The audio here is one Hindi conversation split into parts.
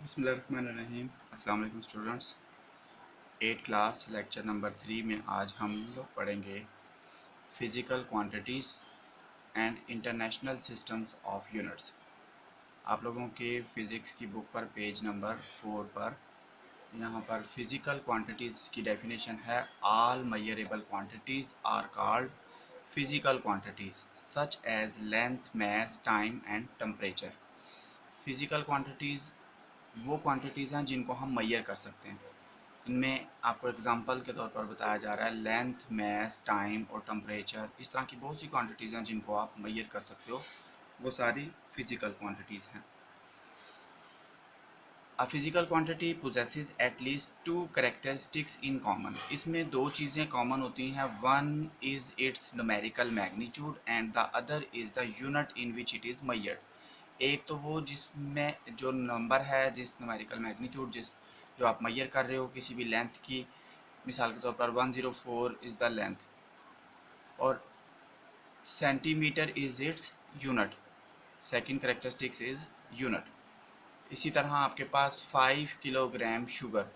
बिस्मिल्लाहिर्रहमानिर्रहीम। अस्सलाम वालेकुम स्टूडेंट्स। 8 क्लास लेक्चर नंबर 3 में आज हम लोग पढ़ेंगे physical quantities and international systems of units. आप लोगों के फ़िज़िक्स की बुक पर पेज नंबर 4 पर यहाँ पर फिज़िकल क्वांटिटीज़ की डेफिनेशन है। All measurable quantities are called physical quantities such as length, mass, time and temperature. Physical quantities वो क्वांटिटीज़ हैं जिनको हम मैयर कर सकते हैं। इनमें आपको एग्जांपल के तौर पर बताया जा रहा है लेंथ, मास, टाइम और टेम्परेचर। इस तरह की बहुत सी क्वांटिटीज़ हैं जिनको आप मैयर कर सकते हो, वो सारी फिज़िकल क्वांटिटीज़ हैं। A physical quantity possesses at least two characteristics in common. इसमें दो चीज़ें कॉमन होती हैं। One is its numerical magnitude and the other is the unit in which it is measured. एक तो वो जिसमें जो नंबर है, जिस न्यूमेरिकल मैग्नीट्यूड जो आप मैयर कर रहे हो किसी भी लेंथ की, मिसाल के तौर पर 104 इज़ द लेंथ और centimetre is its unit. Second characteristics is unit. इसी तरह आपके पास 5 किलोग्राम शुगर,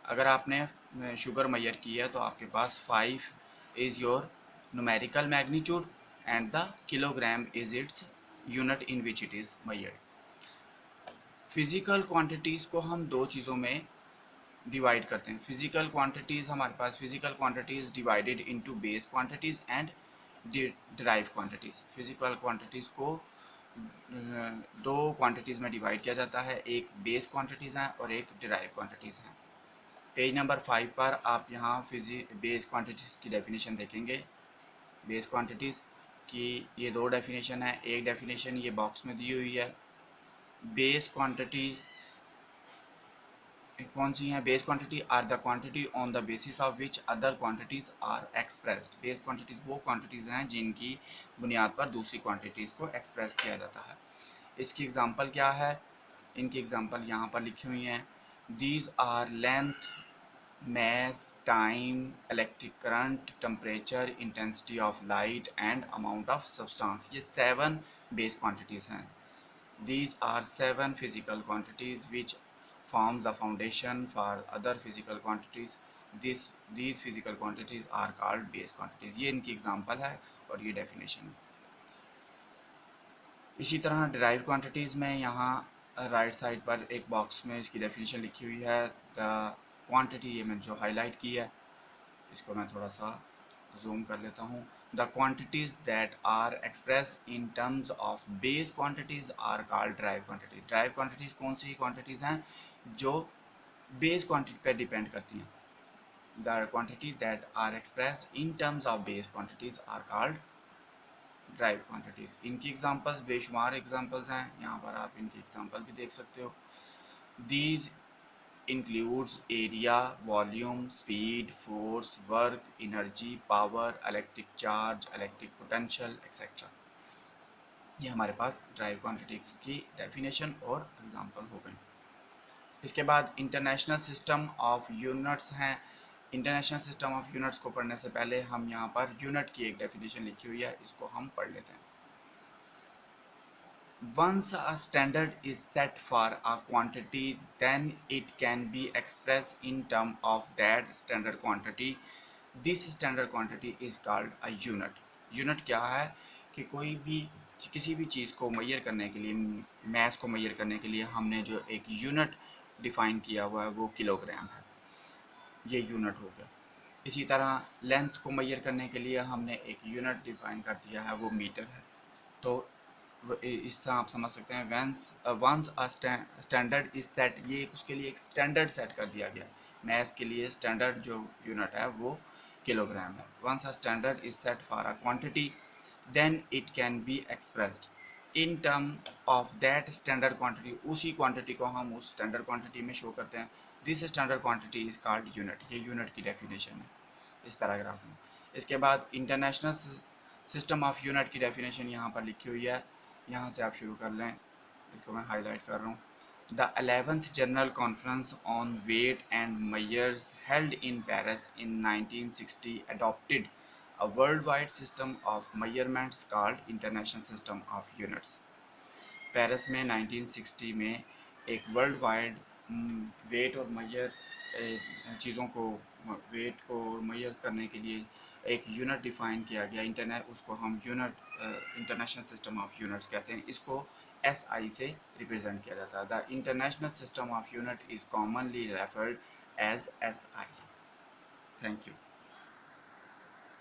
अगर आपने शुगर मैयर की है तो आपके पास 5 is your numerical magnitude and the kilogram is its unit in which it is measured. Physical quantities को हम दो चीज़ों में डिवाइड करते हैं। फिज़िकल क्वांटिटीज़ हमारे पास physical quantities divided into base quantities and derive quantities. Physical quantities को दो क्वांटिटीज़ में डिवाइड किया जाता है, एक बेस क्वांटिटीज़ हैं और एक डिराइव क्वांटिटीज़ हैं। पेज नंबर 5 पर आप यहाँ बेस क्वांटिटीज़ की डेफिनेशन देखेंगे। बेस क्वांटिटीज़ की ये दो डेफिनेशन है। एक डेफिनेशन ये बॉक्स में दी हुई है। बेस क्वांटिटी कौन सी हैं? Base quantity are the quantity on the basis of which other quantities are expressed. Base quantities वो क्वांटिटीज़ हैं जिनकी बुनियाद पर दूसरी क्वांटिटीज़ को एक्सप्रेस किया जाता है। इसकी एग्जांपल क्या है? इनकी एग्जांपल यहाँ पर लिखी हुई हैं। These are length, mass, time, electric current, temperature, intensity of light and amount of substance. ये 7 बेस क्वांटिटीज़ हैं। These are 7 physical quantities which form the foundation for other physical quantities. These physical quantities are called base quantities. ये इनकी एग्जांपल है और ये डेफिनेशन है। इसी तरह डिराइव क्वांटिटीज़ में यहाँ राइट साइड पर एक बॉक्स में इसकी डेफिनेशन लिखी हुई है। द क्वांटिटी, ये मैंने जो हाईलाइट की है, इसको मैं थोड़ा सा जूम कर लेता हूँ। The quantities that are express in terms of base quantities are called derived quantity. Derived quantities कौन सी क्वांटिटीज हैं? जो बेस क्वांटिटी पर डिपेंड करती हैं। The quantity that are express in terms of base quantities are called derived quantities. इनकी एग्जांपल्स बेशुमार एग्जांपल्स हैं, यहाँ पर आप इनकी एग्जांपल भी देख सकते हो। These includes area, volume, speed, force, work, energy, power, electric charge, electric potential, etc. ये हमारे पास ड्राइव क्वांटिटी की डेफिनेशन और एग्जांपल हो गए। इसके बाद इंटरनेशनल सिस्टम ऑफ यूनिट्स हैं। इंटरनेशनल सिस्टम ऑफ यूनिट्स को पढ़ने से पहले हम यहाँ पर यूनिट की एक डेफिनेशन लिखी हुई है, इसको हम पढ़ लेते हैं। Once a standard is set for a quantity, then it can be expressed in terms of that standard quantity. This standard quantity is called a unit. Unit क्या है कि कोई भी किसी भी चीज़ को मैयर करने के लिए, मैस को मैयर करने के लिए हमने जो एक यूनिट डिफाइन किया हुआ है वो किलोग्राम है। ये यूनिट हो गया। इसी तरह लेंथ को मैयर करने के लिए हमने एक यूनिट डिफाइन कर दिया है, वो मीटर है। तो इस तरह आप समझ सकते हैं once a standard is set, ये उसके लिए एक स्टैंडर्ड सेट कर दिया गया। मैथ्स के लिए स्टैंडर्ड जो यूनिट है वो किलोग्राम है। Once a standard is set for a quantity, then it can be expressed in term of that standard quantity. उसी क्वांटिटी को हम उस स्टैंडर्ड क्वांटिटी में शो करते हैं। This standard quantity is called unit. ये यूनिट की डेफिनेशन है इस पैराग्राफ में। इसके बाद इंटरनेशनल सिस्टम ऑफ यूनिट की डेफिनेशन यहाँ पर लिखी हुई है, यहाँ से आप शुरू कर लें। इसको मैं हाईलाइट कर रहा हूँ। The 11th general conference on weight and measures held in Paris in 1960 adopted a worldwide system of measurements called international system of units. Paris में 1960 में एक वर्ल्ड वाइड वेट और मैयर चीज़ों को वेट को मैयर्स करने के लिए एक यूनिट डिफाइन किया गया इंटरनेट, उसको हम unit international system of units कहते हैं। इसको एस आई से रिप्रेजेंट किया जाता है। The international system of unit is commonly referred as S I. Thank you.